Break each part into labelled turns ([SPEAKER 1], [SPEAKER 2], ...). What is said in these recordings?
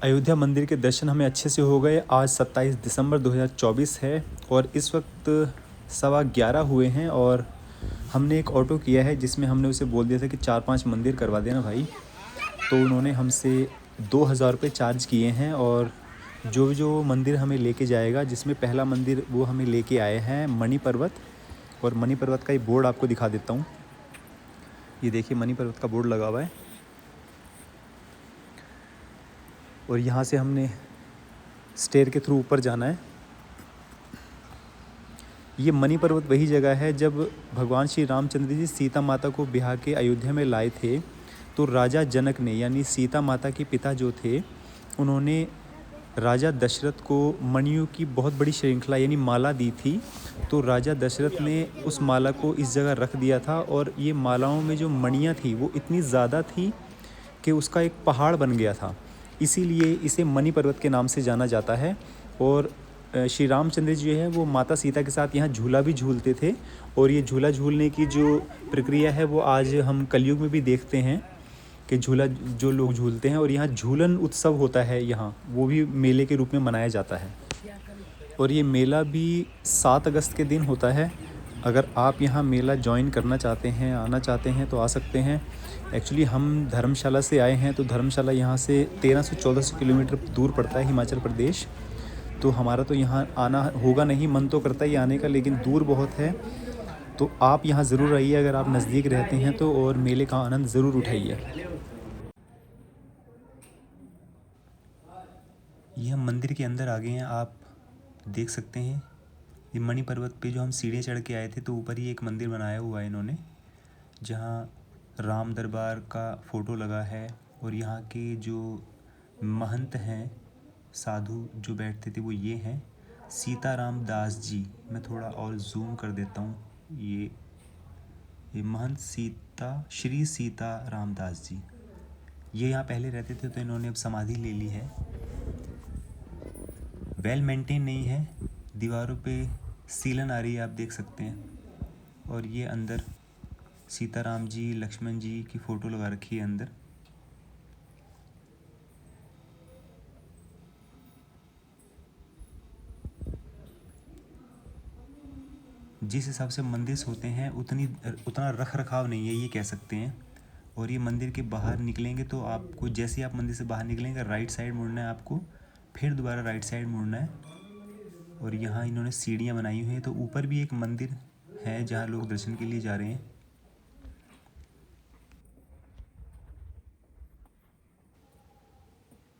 [SPEAKER 1] अयोध्या मंदिर के दर्शन हमें अच्छे से हो गए। आज 27 दिसंबर 2024 है और इस वक्त 11:15 हुए हैं और हमने एक ऑटो किया है जिसमें हमने उसे बोल दिया था कि 4-5 मंदिर करवा देना भाई। तो उन्होंने हमसे 2,000 रुपये चार्ज किए हैं और जो मंदिर हमें लेके जाएगा, जिसमें पहला मंदिर वो हमें लेके आए हैं मणि पर्वत। और मणि पर्वत का ये बोर्ड आपको दिखा देता हूँ। ये देखिए मणि पर्वत का बोर्ड लगा हुआ है और यहाँ से हमने स्टेयर के थ्रू ऊपर जाना है। ये मणि पर्वत वही जगह है जब भगवान श्री रामचंद्र जी सीता माता को ब्याह के अयोध्या में लाए थे, तो राजा जनक ने यानी सीता माता के पिता जो थे, उन्होंने राजा दशरथ को मणियों की बहुत बड़ी श्रृंखला यानी माला दी थी। तो राजा दशरथ ने उस माला को इस जगह रख दिया था और ये मालाओं में जो मणियाँ थी वो इतनी ज़्यादा थी कि उसका एक पहाड़ बन गया था। इसीलिए इसे मणि पर्वत के नाम से जाना जाता है। और श्री रामचंद्र जी जो है वो माता सीता के साथ यहाँ झूला भी झूलते थे और ये झूला झूलने की जो प्रक्रिया है वो आज हम कलयुग में भी देखते हैं कि झूला जो लोग झूलते हैं। और यहाँ झूलन उत्सव होता है, यहाँ वो भी मेले के रूप में मनाया जाता है और ये मेला भी 7 अगस्त के दिन होता है। अगर आप यहाँ मेला ज्वाइन करना चाहते हैं, आना चाहते हैं तो आ सकते हैं। एक्चुअली हम धर्मशाला से आए हैं, तो धर्मशाला यहाँ से 1300-1400 किलोमीटर दूर पड़ता है, हिमाचल प्रदेश। तो हमारा तो यहाँ आना होगा नहीं, मन तो करता ही आने का, लेकिन दूर बहुत है। तो आप यहाँ ज़रूर आइए अगर आप नज़दीक रहते हैं तो, और मेले का आनंद ज़रूर उठाइए। ये हम मंदिर के अंदर आ गए हैं, आप देख सकते हैं। ये मणि पर्वत पे जो हम सीढ़ियाँ चढ़ के आए थे, तो ऊपर ही एक मंदिर बनाया हुआ है इन्होंने, जहाँ राम दरबार का फ़ोटो लगा है। और यहाँ के जो महंत हैं, साधु जो बैठते थे, वो ये हैं सीताराम दास जी। मैं थोड़ा और जूम कर देता हूँ। ये महंत श्री सीता रामदास जी, ये यहाँ पहले रहते थे, तो इन्होंने अब समाधि ले ली है। वेल मेंटेन नहीं है, दीवारों पे सीलन आ रही है, आप देख सकते हैं। और ये अंदर सीताराम जी, लक्ष्मण जी की फ़ोटो लगा रखी है अंदर। जिस हिसाब से मंदिर होते हैं उतना रख रखाव नहीं है, ये कह सकते हैं। और ये मंदिर के बाहर निकलेंगे तो आपको, जैसे ही आप मंदिर से बाहर निकलेंगे, राइट साइड मुड़ना है आपको, फिर दोबारा राइट साइड मुड़ना है। और यहाँ इन्होंने सीढ़ियाँ बनाई हुई हैं, तो ऊपर भी एक मंदिर है जहाँ लोग दर्शन के लिए जा रहे हैं।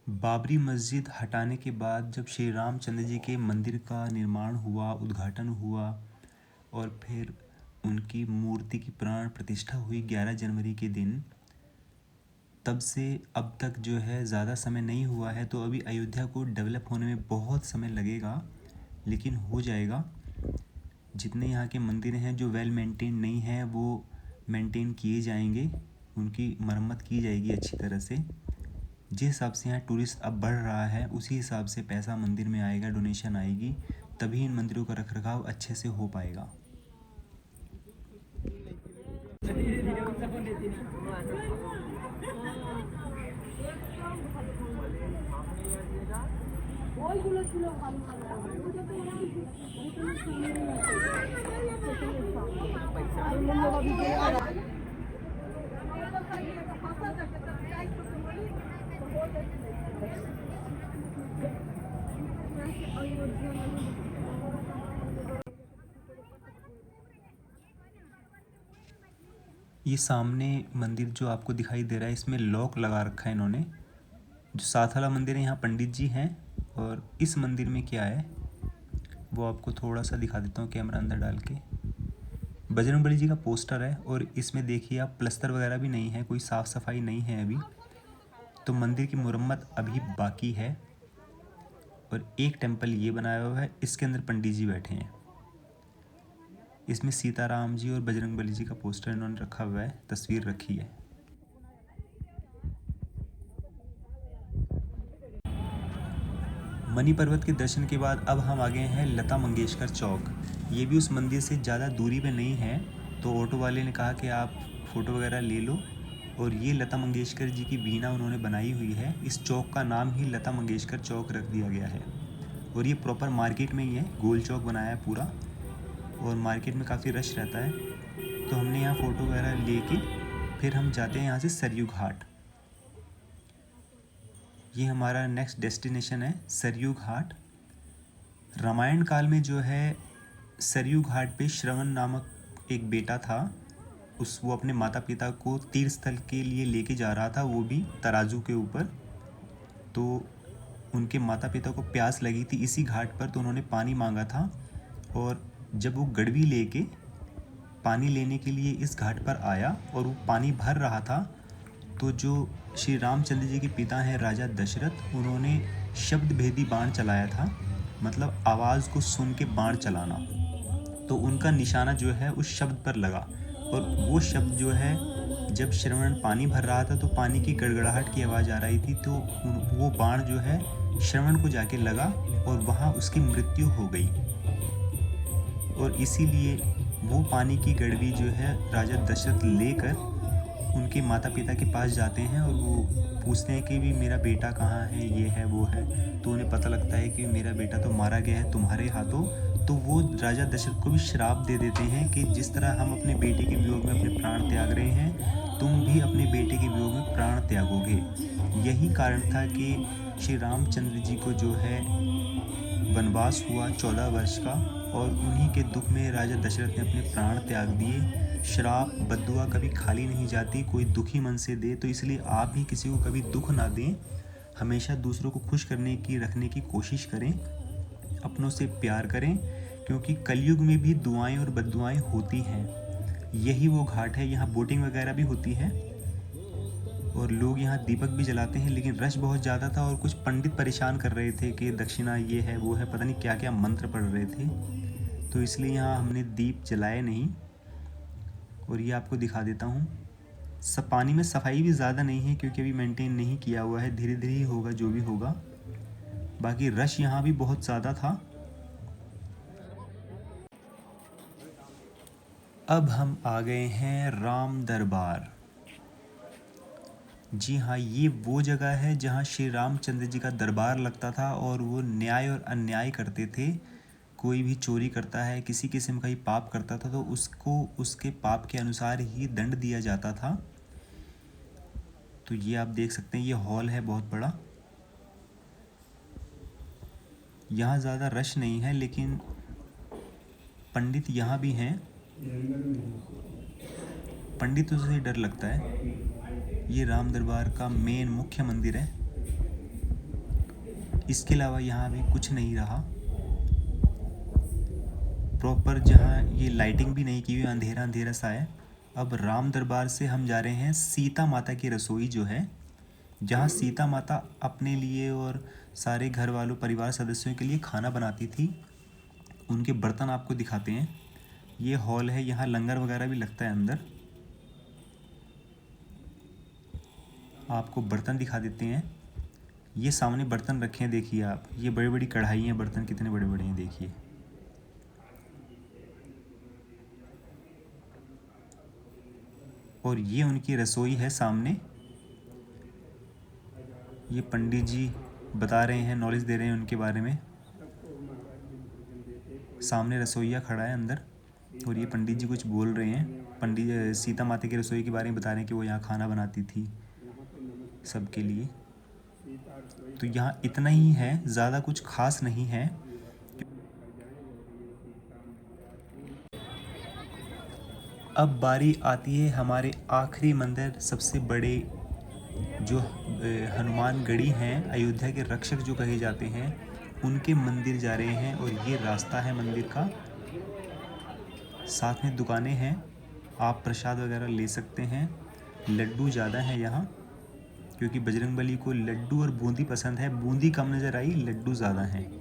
[SPEAKER 1] बाबरी मस्जिद हटाने के बाद जब श्री रामचंद्र जी के मंदिर का निर्माण हुआ, उद्घाटन हुआ, और फिर उनकी मूर्ति की प्राण प्रतिष्ठा हुई 11 जनवरी के दिन, तब से अब तक जो है ज़्यादा समय नहीं हुआ है। तो अभी अयोध्या को डेवलप होने में बहुत समय लगेगा, लेकिन हो जाएगा। जितने यहाँ के मंदिर हैं जो वेल मेंटेन नहीं हैं, वो मेंटेन किए जाएंगे, उनकी मरम्मत की जाएगी अच्छी तरह से। जिस हिसाब से यहाँ टूरिस्ट अब बढ़ रहा है, उसी हिसाब से पैसा मंदिर में आएगा, डोनेशन आएगी, तभी इन मंदिरों का रखरखाव अच्छे से हो पाएगा। ये सामने मंदिर जो आपको दिखाई दे रहा है, इसमें लॉक लगा रखा है इन्होंने। जो साथ वाला मंदिर है, यहाँ पंडित जी हैं। और इस मंदिर में क्या है वो आपको थोड़ा सा दिखा देता हूँ कैमरा अंदर डाल के। बजरंगबली जी का पोस्टर है और इसमें देखिए आप, प्लस्तर वगैरह भी नहीं है, कोई साफ़ सफाई नहीं है अभी, तो मंदिर की मुरम्मत अभी बाकी है। और एक टेम्पल ये बनाया हुआ है, इसके अंदर पंडित जी बैठे हैं। इसमें सीताराम जी और बजरंगबली जी का पोस्टर इन्होंने रखा हुआ है, तस्वीर रखी है। मणि पर्वत के दर्शन के बाद अब हम आ गए हैं लता मंगेशकर चौक। ये भी उस मंदिर से ज़्यादा दूरी पे नहीं है, तो ऑटो वाले ने कहा कि आप फ़ोटो वगैरह ले लो और ये लता मंगेशकर जी की वीणा उन्होंने बनाई हुई है। इस चौक का नाम ही लता मंगेशकर चौक रख दिया गया है। और ये प्रॉपर मार्केट में ही है, गोल चौक बनाया है पूरा, और मार्केट में काफ़ी रश रहता है। तो हमने यहाँ फ़ोटो वगैरह लेके फिर हम जाते हैं यहाँ से सरयू घाट। ये हमारा नेक्स्ट डेस्टिनेशन है सरयू घाट। रामायण काल में जो है सरयू घाट पे श्रवण नामक एक बेटा था, वो अपने माता पिता को तीर्थ स्थल के लिए लेके जा रहा था, वो भी तराजू के ऊपर। तो उनके माता पिता को प्यास लगी थी इसी घाट पर, तो उन्होंने पानी मांगा था। और जब वो गड़वी लेके पानी लेने के लिए इस घाट पर आया और वो पानी भर रहा था, तो जो श्री रामचंद्र जी के पिता हैं राजा दशरथ, उन्होंने शब्द भेदी बाण चलाया था, मतलब आवाज़ को सुन के बाण चलाना। तो उनका निशाना जो है उस शब्द पर लगा, और वो शब्द जो है जब श्रवण पानी भर रहा था तो पानी की गड़गड़ाहट की आवाज़ आ रही थी, तो वो बाण जो है श्रवण को जाके लगा और वहाँ उसकी मृत्यु हो गई। और इसीलिए वो पानी की गड़वी जो है राजा दशरथ लेकर उनके माता पिता के पास जाते हैं और वो पूछते हैं कि भी मेरा बेटा कहाँ है, ये है वो है। तो उन्हें पता लगता है कि मेरा बेटा तो मारा गया है तुम्हारे हाथों। तो वो राजा दशरथ को भी श्राप दे देते हैं कि जिस तरह हम अपने बेटे के वियोग में अपने प्राण त्याग रहे हैं, तुम भी अपने बेटे के वियोग में प्राण त्यागोगे। यही कारण था कि श्री रामचंद्र जी को जो है वनवास हुआ 14 वर्ष का, और उन्हीं के दुख में राजा दशरथ ने अपने प्राण त्याग दिए। श्राप बद्दुआ कभी खाली नहीं जाती, कोई दुखी मन से दे, तो इसलिए आप भी किसी को कभी दुख ना दें, हमेशा दूसरों को खुश रखने की कोशिश करें, अपनों से प्यार करें, क्योंकि कलयुग में भी दुआएं और बद्दुआएं होती हैं। यही वो घाट है, यहाँ बोटिंग वगैरह भी होती है और लोग यहाँ दीपक भी जलाते हैं, लेकिन रश बहुत ज़्यादा था और कुछ पंडित परेशान कर रहे थे कि दक्षिणा ये है वो है, पता नहीं क्या क्या मंत्र पढ़ रहे थे, तो इसलिए यहाँ हमने दीप जलाए नहीं। और ये आपको दिखा देता हूँ, सब पानी में सफाई भी ज़्यादा नहीं है क्योंकि अभी मेंटेन नहीं किया हुआ है, धीरे धीरे ही होगा जो भी होगा। बाकी रश यहाँ भी बहुत ज़्यादा था। अब हम आ गए हैं राम दरबार। जी हाँ, ये वो जगह है जहाँ श्री रामचंद्र जी का दरबार लगता था और वो न्याय और अन्याय करते थे। कोई भी चोरी करता है, किसी किस्म का ही पाप करता था, तो उसको उसके पाप के अनुसार ही दंड दिया जाता था। तो ये आप देख सकते हैं, ये हॉल है बहुत बड़ा। यहाँ ज़्यादा रश नहीं है, लेकिन पंडित यहाँ भी हैं। पंडितों से डर लगता है। ये राम दरबार का मेन मुख्य मंदिर है। इसके अलावा यहाँ भी कुछ नहीं रहा प्रॉपर, जहाँ ये लाइटिंग भी नहीं की हुई, अंधेरा अंधेरा सा है। अब राम दरबार से हम जा रहे हैं सीता माता की रसोई जो है, जहाँ सीता माता अपने लिए और सारे घर वालों परिवार सदस्यों के लिए खाना बनाती थी। उनके बर्तन आपको दिखाते हैं। ये हॉल है, यहाँ लंगर वगैरह भी लगता है अंदर। आपको बर्तन दिखा देते हैं। ये सामने बर्तन रखे हैं, देखिए आप, ये बड़ी बड़ी कढ़ाई हैं, बर्तन कितने बड़े बड़े हैं देखिए। और ये उनकी रसोई है सामने। ये पंडित जी बता रहे हैं, नॉलेज दे रहे हैं उनके बारे में। सामने रसोईया खड़ा है अंदर और ये पंडित जी कुछ बोल रहे हैं। पंडित सीता माता की रसोई के बारे में बता रहे हैं कि वो यहाँ खाना बनाती थी सबके लिए। तो यहाँ इतना ही है, ज़्यादा कुछ खास नहीं है। अब बारी आती है हमारे आखिरी मंदिर, सबसे बड़े जो हनुमानगढ़ी हैं, अयोध्या के रक्षक जो कहे जाते हैं, उनके मंदिर जा रहे हैं। और ये रास्ता है मंदिर का, साथ में दुकानें हैं, आप प्रसाद वगैरह ले सकते हैं। लड्डू ज़्यादा है यहाँ क्योंकि बजरंगबली को लड्डू और बूंदी पसंद है। बूंदी कम नज़र आई, लड्डू ज़्यादा हैं।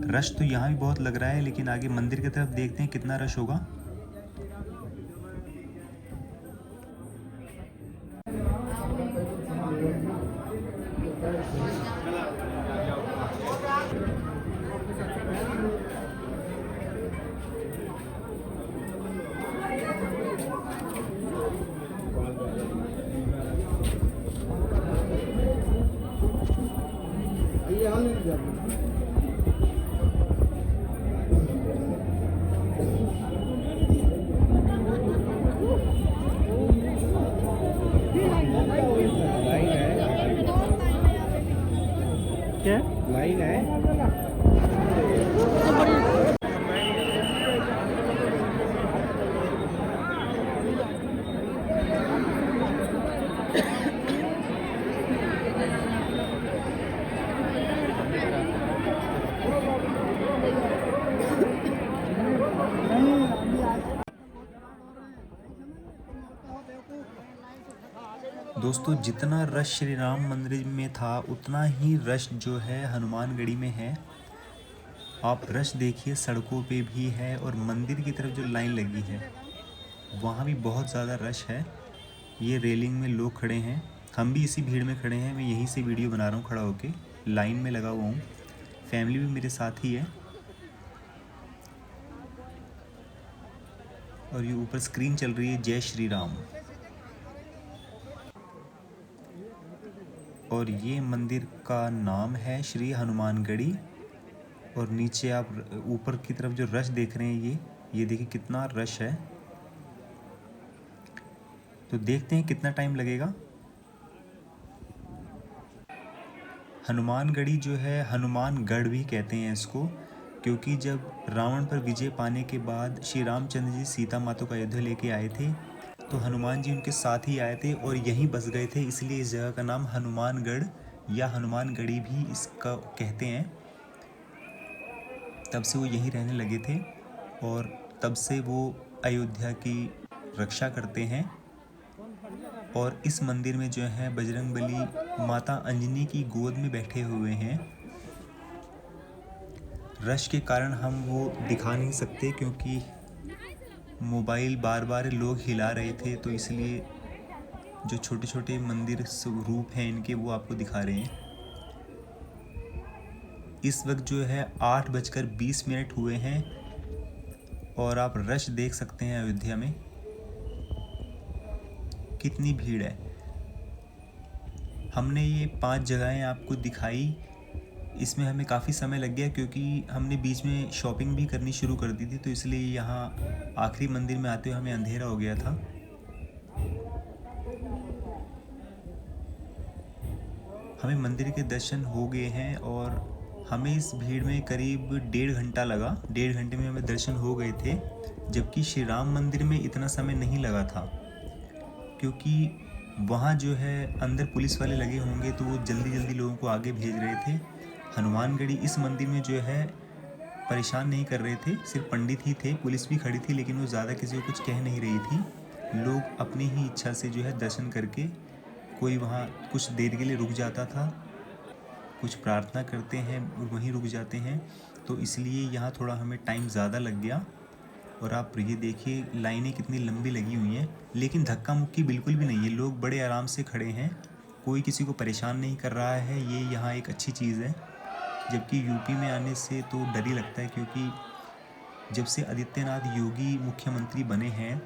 [SPEAKER 1] रश तो यहाँ भी बहुत लग रहा है, लेकिन आगे मंदिर की तरफ देखते हैं कितना रश होगा। क्या
[SPEAKER 2] लाइन है।
[SPEAKER 1] दोस्तों, जितना रश श्री राम मंदिर में था उतना ही रश जो है हनुमानगढ़ी में है। आप रश देखिए, सड़कों पे भी है और मंदिर की तरफ जो लाइन लगी है वहाँ भी बहुत ज़्यादा रश है। ये रेलिंग में लोग खड़े हैं, हम भी इसी भीड़ में खड़े हैं। मैं यहीं से वीडियो बना रहा हूँ खड़ा होके, लाइन में लगा हुआ हूँ। फैमिली भी मेरे साथ ही है और ये ऊपर स्क्रीन चल रही है जय श्री राम। और ये मंदिर का नाम है श्री हनुमानगढ़ी। और नीचे आप ऊपर की तरफ जो रश देख रहे हैं, ये देखिए कितना रश है। तो देखते हैं कितना टाइम लगेगा। हनुमानगढ़ी जो है, हनुमानगढ़ भी कहते हैं इसको, क्योंकि जब रावण पर विजय पाने के बाद श्री रामचंद्र जी सीता माता को अयोध्या लेके आए थे तो हनुमान जी उनके साथ ही आए थे और यहीं बस गए थे, इसलिए इस जगह का नाम हनुमानगढ़ या हनुमानगढ़ी भी इसका कहते हैं। तब से वो यहीं रहने लगे थे और तब से वो अयोध्या की रक्षा करते हैं। और इस मंदिर में जो है बजरंगबली माता अंजनी की गोद में बैठे हुए हैं। रश के कारण हम वो दिखा नहीं सकते क्योंकि मोबाइल बार बार लोग हिला रहे थे, तो इसलिए जो छोटे छोटे मंदिर स्वरूप हैं इनके वो आपको दिखा रहे हैं। इस वक्त जो है 8:20 हुए हैं और आप रश देख सकते हैं अयोध्या में कितनी भीड़ है। हमने ये 5 जगहें आपको दिखाई, इसमें हमें काफ़ी समय लग गया क्योंकि हमने बीच में शॉपिंग भी करनी शुरू कर दी थी, तो इसलिए यहाँ आखिरी मंदिर में आते हुए हमें अंधेरा हो गया था। हमें मंदिर के दर्शन हो गए हैं और हमें इस भीड़ में करीब 1.5 घंटा लगा। 1.5 घंटे में हमें दर्शन हो गए थे, जबकि श्री राम मंदिर में इतना समय नहीं लगा था क्योंकि वहाँ जो है अंदर पुलिस वाले लगे होंगे तो वो जल्दी जल्दी लोगों को आगे भेज रहे थे। हनुमानगढ़ी इस मंदिर में जो है परेशान नहीं कर रहे थे, सिर्फ पंडित ही थे, पुलिस भी खड़ी थी लेकिन वो ज़्यादा किसी को कुछ कह नहीं रही थी। लोग अपनी ही इच्छा से जो है दर्शन करके, कोई वहाँ कुछ देर के लिए रुक जाता था, कुछ प्रार्थना करते हैं और वहीं रुक जाते हैं, तो इसलिए यहाँ थोड़ा हमें टाइम ज़्यादा लग गया। और आप ये देखिए लाइनें कितनी लंबी लगी हुई हैं, लेकिन धक्का मुक्की बिल्कुल भी नहीं है, लोग बड़े आराम से खड़े हैं, कोई किसी को परेशान नहीं कर रहा है। ये यहाँ एक अच्छी चीज़ है। जबकि यूपी में आने से तो डर ही लगता है क्योंकि जब से आदित्यनाथ योगी मुख्यमंत्री बने हैं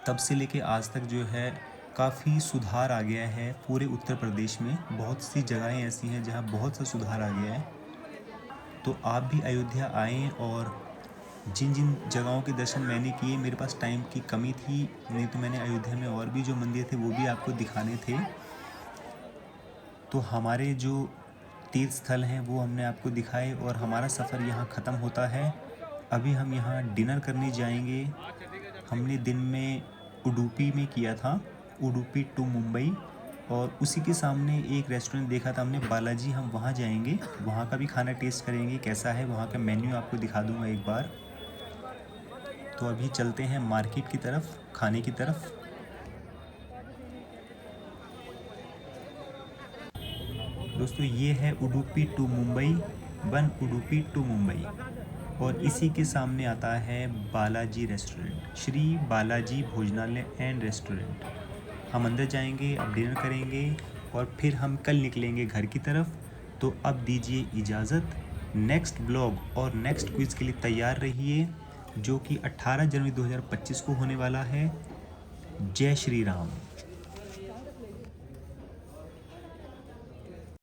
[SPEAKER 1] तब से लेके आज तक जो है काफ़ी सुधार आ गया है पूरे उत्तर प्रदेश में। बहुत सी जगहें ऐसी हैं जहाँ बहुत सा सुधार आ गया है। तो आप भी अयोध्या आएँ और जिन जिन जगहों के दर्शन मैंने किए, मेरे पास टाइम की कमी थी, नहीं तो मैंने अयोध्या में और भी जो मंदिर थे वो भी आपको दिखाने थे। तो हमारे जो तीर्थ स्थल हैं वो हमने आपको दिखाए और हमारा सफ़र यहाँ ख़त्म होता है। अभी हम यहाँ डिनर करने जाएंगे। हमने दिन में उडुपी में किया था, उडुपी टू मुंबई, और उसी के सामने एक रेस्टोरेंट देखा था हमने बालाजी, हम वहाँ जाएंगे, वहाँ का भी खाना टेस्ट करेंगे कैसा है, वहाँ का मेन्यू आपको दिखा दूँगा एक बार। तो अभी चलते हैं मार्केट की तरफ, खाने की तरफ। दोस्तों ये है Udupi to Mumbai, one Udupi to Mumbai, और इसी के सामने आता है बालाजी रेस्टोरेंट, श्री बालाजी भोजनालय एंड रेस्टोरेंट। हम अंदर जाएंगे, अब डिनर करेंगे और फिर हम कल निकलेंगे घर की तरफ। तो अब दीजिए इजाज़त। नेक्स्ट ब्लॉग और नेक्स्ट क्विज़ के लिए तैयार रहिए, जो कि 18 जनवरी 2025 को होने वाला है। जय श्री राम।